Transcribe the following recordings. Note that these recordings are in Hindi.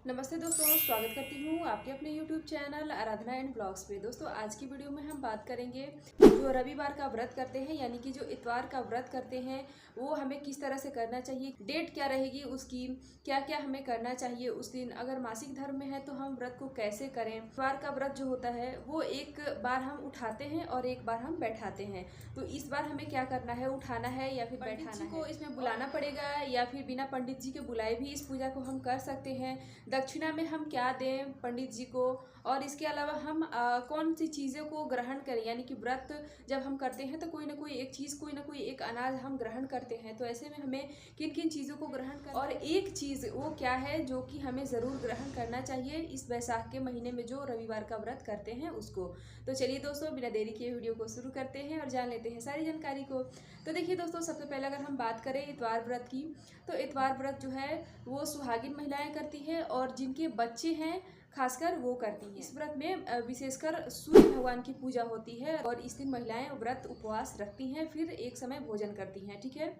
नमस्ते दोस्तों, स्वागत करती हूँ आपके अपने YouTube channel Aradhana and blogs पे। दोस्तों आज की वीडियो में हम बात करेंगे जो रविवार का व्रत करते हैं यानी कि जो इतवार का व्रत करते हैं वो हमें किस तरह से करना चाहिए, डेट क्या रहेगी उसकी, क्या क्या हमें करना चाहिए उस दिन। अगर मासिक धर्म में है तो हम व्रत को कैसे करें। इतवार का व्रत जो होता है वो एक बार हम उठाते हैं और एक बार हम बैठाते हैं। तो इस बार हमें क्या करना है, उठाना है या फिर बैठाना है। को इसमें बुलाना पड़ेगा या फिर बिना पंडित जी के बुलाए भी इस पूजा को हम कर सकते हैं। दक्षिणा में हम क्या दें पंडित जी को, और इसके अलावा हम कौन सी चीज़ों को ग्रहण करें, यानी कि व्रत जब हम करते हैं तो कोई ना कोई एक चीज़, कोई ना कोई एक अनाज हम ग्रहण करते हैं। तो ऐसे में हमें किन किन चीज़ों को ग्रहण करना, और एक चीज़ वो क्या है जो कि हमें ज़रूर ग्रहण करना चाहिए इस वैशाख के महीने में जो रविवार का व्रत करते हैं उसको। तो चलिए दोस्तों, बिना देरी किए वीडियो को शुरू करते हैं और जान लेते हैं सारी जानकारी को। तो देखिए दोस्तों, सबसे पहले अगर हम बात करें इतवार व्रत की, तो इतवार व्रत जो है वो सुहागिन महिलाएं करती है और जिनके बच्चे हैं खासकर वो करती हैं। इस व्रत में विशेषकर सूर्य भगवान की पूजा होती है और इस दिन महिलाएं व्रत उपवास रखती हैं, फिर एक समय भोजन करती हैं। ठीक है,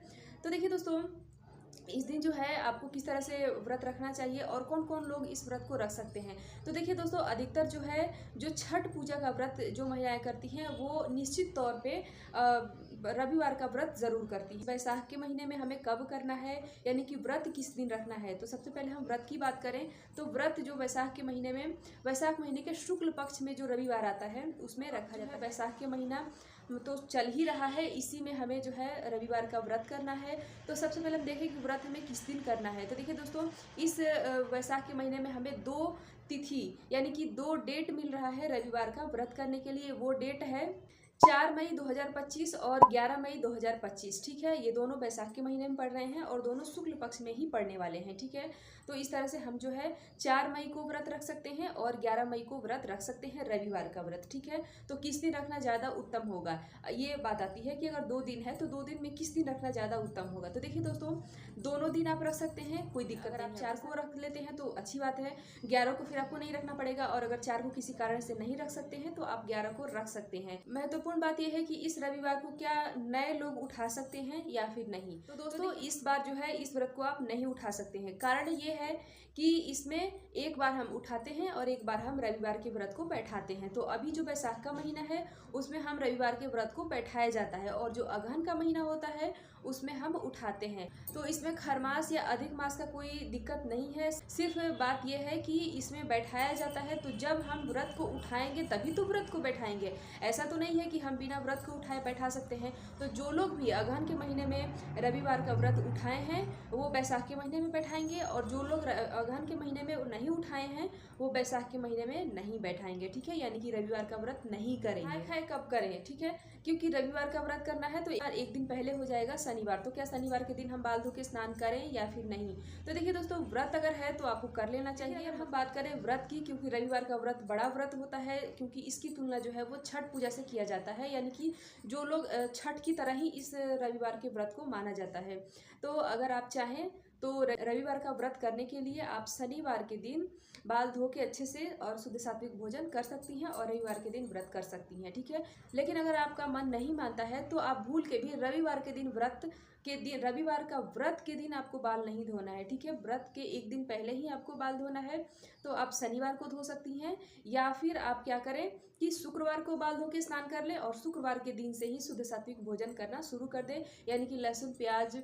तो देखिए दोस्तों, इस दिन जो है आपको किस तरह से व्रत रखना चाहिए और कौन कौन लोग इस व्रत को रख सकते हैं। तो देखिए दोस्तों, अधिकतर जो है जो छठ पूजा का व्रत जो महिलाएं करती हैं वो निश्चित तौर पे रविवार का व्रत जरूर करती है। वैशाख के महीने में हमें कब करना है, यानी कि व्रत किस दिन रखना है। तो सबसे पहले हम व्रत की बात करें तो व्रत जो वैशाख के महीने में, वैशाख महीने के शुक्ल पक्ष में जो रविवार आता है उसमें रखा जाता है। वैशाख के महीना तो चल ही रहा है, इसी में हमें जो है रविवार का व्रत करना है। तो सबसे पहले हम देखें कि व्रत हमें किस दिन करना है। तो देखिए दोस्तों, इस वैशाख के महीने में हमें 2 तिथि यानी कि 2 डेट मिल रहा है रविवार का व्रत करने के लिए। वो डेट है 4 मई 2025 और 11 मई 2025। ठीक है, ये दोनों वैशाख के महीने में पड़ रहे हैं और दोनों शुक्ल पक्ष में ही पड़ने वाले हैं। ठीक है, तो इस तरह से हम जो है 4 मई को व्रत रख सकते हैं और 11 मई को व्रत रख सकते हैं रविवार का व्रत। ठीक है, तो किस दिन रखना ज़्यादा उत्तम होगा, ये बात आती है कि अगर 2 दिन है तो 2 दिन में किस दिन रखना ज़्यादा उत्तम होगा। तो देखिए दोस्तों, दोनों दिन आप रख सकते हैं, कोई दिक्कत। अगर आप 4 को रख लेते हैं तो अच्छी बात है, 11 को फिर आपको नहीं रखना पड़ेगा, और अगर 4 को किसी कारण से नहीं रख सकते हैं तो आप 11 को रख सकते हैं। महत्वपूर्ण बात यह है कि इस रविवार को क्या नए लोग उठा सकते हैं या फिर नहीं। तो दोस्तों, इस बार जो है इस व्रत को आप नहीं उठा सकते हैं। कारण ये है कि इसमें एक बार हम उठाते हैं और एक बार हम रविवार के व्रत को बैठाते हैं। तो अभी जो वैशाख का महीना है उसमें हम रविवार के व्रत को बैठाया जाता है, और जो अगहन का महीना होता है उसमें हम उठाते हैं। तो इसमें खरमास या अधिक मास का कोई दिक्कत नहीं है, सिर्फ बात यह है कि इसमें बैठाया जाता है। तो जब हम व्रत को उठाएंगे तभी तो व्रत को बैठाएंगे, ऐसा तो नहीं है कि हम बिना व्रत को उठाए बैठा सकते हैं। तो जो लोग भी अगहन के महीने में रविवार का व्रत उठाए हैं वो बैसाख के महीने में बैठाएंगे, और जो लोग अगहन के महीने में नहीं उठाए हैं वो बैसाख के महीने में नहीं बैठाएंगे। ठीक है, यानी कि रविवार का व्रत नहीं करेंगे। खाए कब करें, ठीक है, क्योंकि रविवार का व्रत करना है तो एक दिन पहले हो जाएगा शनिवार। तो क्या शनिवार के दिन हम बाल धो के स्नान करें या फिर नहीं। तो देखिए दोस्तों, व्रत अगर है तो आपको कर लेना चाहिए। अब हम बात करें व्रत की, क्योंकि रविवार का व्रत बड़ा व्रत होता है, क्योंकि इसकी तुलना जो है वो छठ पूजा से किया जाता है, यानी कि जो लोग छठ की तरह ही इस रविवार के व्रत को माना जाता है। तो अगर आप चाहें तो रविवार का व्रत करने के लिए आप शनिवार के दिन बाल धो के अच्छे से और शुद्ध सात्विक भोजन कर सकती हैं और रविवार के दिन व्रत कर सकती हैं। ठीक है, लेकिन अगर आपका मन नहीं मानता है तो आप भूल के भी रविवार के दिन रविवार का व्रत के दिन आपको बाल नहीं धोना है। ठीक है, व्रत के एक दिन पहले ही आपको बाल धोना है। तो आप शनिवार को धो सकती हैं, या फिर आप क्या करें कि शुक्रवार को बाल धो के स्नान कर लें और शुक्रवार के दिन से ही शुद्ध सात्विक भोजन करना शुरू कर दें, यानी कि लहसुन, प्याज,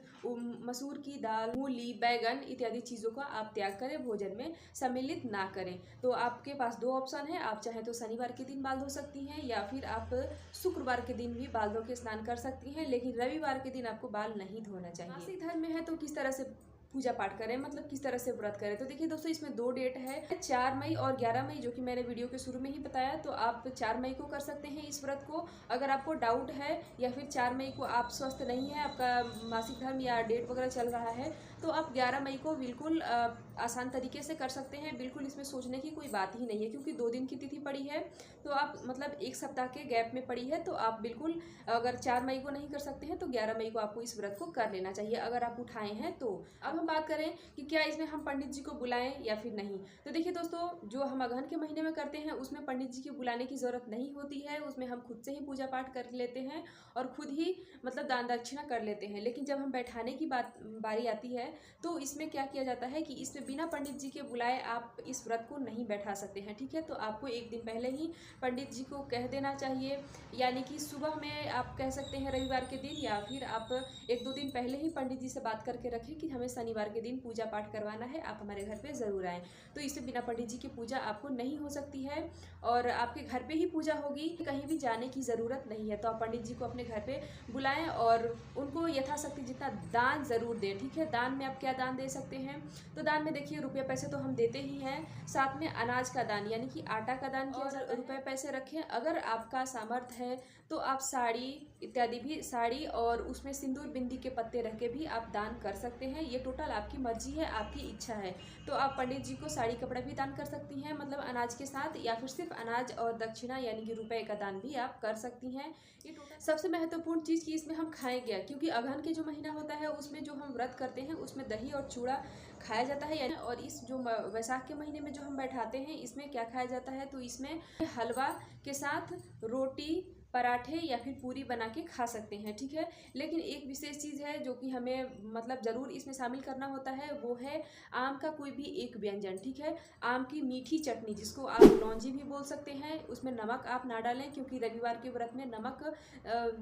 मसूर की दाल, मूली, बैगन इत्यादि चीज़ों का आप त्याग करें, भोजन में सम्मिलित ना करें। तो आपके पास 2 ऑप्शन है, आप चाहें तो शनिवार के दिन बाल धो सकती हैं या फिर आप शुक्रवार के दिन भी बाल धो के स्नान कर सकती हैं, लेकिन रविवार के दिन आपको बाल नहीं धोना चाहिए। मासिक धर्म में है तो किस तरह से पूजा पाठ करें, मतलब किस तरह से व्रत करें। तो देखिए दोस्तों, इसमें 2 डेट है, 4 मई और 11 मई, जो कि मैंने वीडियो के शुरू में ही बताया। तो आप 4 मई को कर सकते हैं इस व्रत को। अगर आपको डाउट है या फिर 4 मई को आप स्वस्थ नहीं है, आपका मासिक धर्म या डेट वगैरह चल रहा है, तो आप 11 मई को बिल्कुल आसान तरीके से कर सकते हैं। बिल्कुल इसमें सोचने की कोई बात ही नहीं है, क्योंकि 2 दिन की तिथि पड़ी है तो आप मतलब 1 सप्ताह के गैप में पड़ी है। तो आप बिल्कुल अगर 4 मई को नहीं कर सकते हैं तो 11 मई को आपको इस व्रत को कर लेना चाहिए, अगर आप उठाए हैं तो। अब अब हम बात करें कि क्या इसमें हम पंडित जी को बुलाएं या फिर नहीं। तो देखिए दोस्तों, जो हम अगहन के महीने में करते हैं उसमें पंडित जी की बुलाने की ज़रूरत नहीं होती है। उसमें हम खुद से ही पूजा पाठ कर लेते हैं और खुद ही मतलब दान दक्षिणा कर लेते हैं। लेकिन जब हम बैठाने की बारी आती है तो इसमें क्या किया जाता है कि इसमें बिना पंडित जी के बुलाए आप इस व्रत को नहीं बैठा सकते हैं, ठीक है। तो आपको एक दिन पहले ही पंडित जी को कह देना चाहिए, यानी कि सुबह में आप कह सकते हैं रविवार के दिन, या फिर आप 1-2 दिन पहले ही पंडित जी से बात करके रखें कि हमें शनिवार के दिन पूजा पाठ करवाना है, आप हमारे घर पे ज़रूर आएँ। तो इससे बिना पंडित जी की पूजा आपको नहीं हो सकती है और आपके घर पे ही पूजा होगी, कहीं भी जाने की ज़रूरत नहीं है। तो आप पंडित जी को अपने घर पे बुलाएं और उनको यथाशक्ति जितना दान ज़रूर दें, ठीक है। दान में आप क्या दान दे सकते हैं, तो दान में देखिए रुपये पैसे तो हम देते ही हैं, साथ में अनाज का दान यानी कि आटा का दान किया जाता है। रुपये पैसे रखें, अगर आपका सामर्थ्य है तो आप साड़ी इत्यादि भी, साड़ी और उसमें सिंदूर बिंदी के पत्ते रख के भी आप दान कर सकते हैं। ये टोटल आपकी मर्जी है, आपकी इच्छा है। तो आप पंडित जी को साड़ी कपड़ा भी दान कर सकती हैं, मतलब अनाज के साथ, या फिर सिर्फ अनाज और दक्षिणा यानी कि रुपए का दान भी आप कर सकती हैं। ये टोटल सबसे महत्वपूर्ण चीज़ कि इसमें हम खाएं क्या, क्योंकि अगहन के जो महीना होता है उसमें जो हम व्रत करते हैं उसमें दही और चूड़ा खाया जाता है, यानी। और इस जो वैशाख के महीने में जो हम बैठाते हैं इसमें क्या खाया जाता है, तो इसमें हलवा के साथ रोटी, पराठे या फिर पूरी बना के खा सकते हैं, ठीक है। लेकिन एक विशेष चीज़ है जो कि हमें मतलब ज़रूर इसमें शामिल करना होता है, वो है आम का कोई भी एक व्यंजन, ठीक है। आम की मीठी चटनी, जिसको आप लौंजी भी बोल सकते हैं, उसमें नमक आप ना डालें, क्योंकि रविवार के व्रत में नमक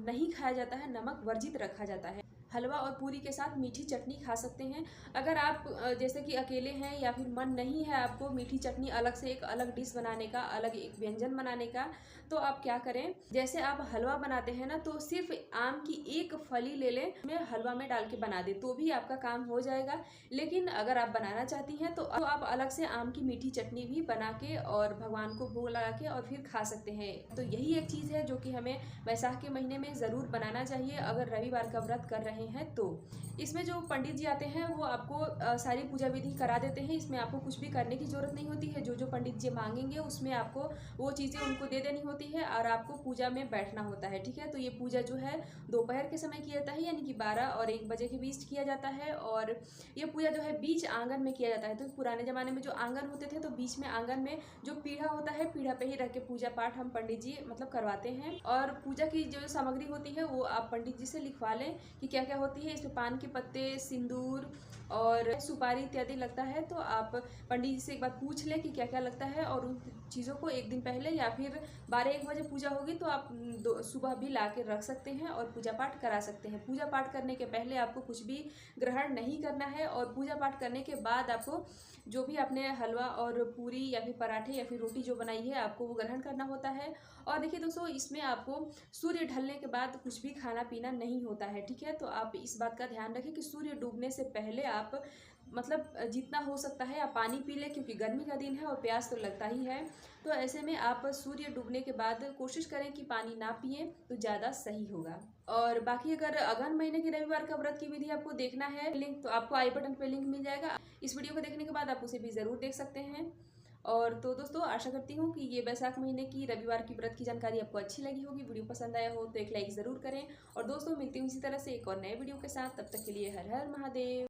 नहीं खाया जाता है, नमक वर्जित रखा जाता है। हलवा और पूरी के साथ मीठी चटनी खा सकते हैं। अगर आप जैसे कि अकेले हैं या फिर मन नहीं है आपको मीठी चटनी अलग से एक अलग डिश बनाने का, अलग एक व्यंजन बनाने का, तो आप क्या करें, जैसे आप हलवा बनाते हैं ना, तो सिर्फ आम की एक फली ले लें, में हलवा में डाल के बना दें, तो भी आपका काम हो जाएगा। लेकिन अगर आप बनाना चाहती हैं तो आप अलग से आम की मीठी चटनी भी बना के और भगवान को भोग लगा के और फिर खा सकते हैं। तो यही एक चीज़ है जो कि हमें वैशाख के महीने में ज़रूर बनाना चाहिए अगर रविवार का व्रत कर रहे हैं तो। इसमें जो पंडित जी आते हैं वो आपको सारी पूजा विधि करा देते हैं, इसमें आपको कुछ भी करने की ज़रूरत नहीं होती है। जो पंडित जी मांगेंगे उसमें आपको वो चीज़ें उनको दे देनी होती है और आपको पूजा में बैठना होता है, ठीक है। तो ये पूजा जो है दोपहर के समय किया जाता है, यानी कि 12 और 1 बजे के बीच किया जाता है। और ये पूजा जो है बीच आंगन में किया जाता है। तो पुराने ज़माने में जो आंगन होते थे तो बीच में आंगन में जो पीढ़ा होता है, पीढ़ा पे ही रख के पूजा पाठ हम पंडित जी मतलब करवाते हैं। और पूजा की जो सामग्री होती है वो आप पंडित जी से लिखवा लें कि क्या क्या होती है। इसमें पान के पत्ते, सिंदूर और सुपारी इत्यादि लगता है। तो आप पंडित जी से एक बार पूछ लें कि क्या क्या लगता है, और उन चीज़ों को एक दिन पहले या फिर 12-1 बजे पूजा होगी तो आप सुबह भी ला के रख सकते हैं और पूजा पाठ करा सकते हैं। पूजा पाठ करने के पहले आपको कुछ भी ग्रहण नहीं करना है, और पूजा पाठ करने के बाद आपको जो भी आपने हलवा और पूरी या फिर पराठे या फिर रोटी जो बनाई है आपको वो ग्रहण करना होता है। और देखिए दोस्तों, इसमें आपको सूर्य ढलने के बाद कुछ भी खाना पीना नहीं होता है, ठीक है। तो आप इस बात का ध्यान रखें कि सूर्य डूबने से पहले आप मतलब जितना हो सकता है आप पानी पी लें, क्योंकि गर्मी का दिन है और प्यास तो लगता ही है। तो ऐसे में आप सूर्य डूबने के बाद कोशिश करें कि पानी ना पिए तो ज़्यादा सही होगा। और बाकी अगर अगहन महीने के रविवार का व्रत की विधि आपको देखना है लिंक, तो आपको आई बटन पे लिंक मिल जाएगा। इस वीडियो को देखने के बाद आप उसे भी ज़रूर देख सकते हैं। और तो दोस्तों, आशा करती हूँ कि ये वैशाख महीने की रविवार की व्रत की जानकारी आपको अच्छी लगी होगी। वीडियो पसंद आया हो तो एक लाइक ज़रूर करें। और दोस्तों, मिलती हूँ इसी तरह से एक और नए वीडियो के साथ, तब तक के लिए हर हर महादेव।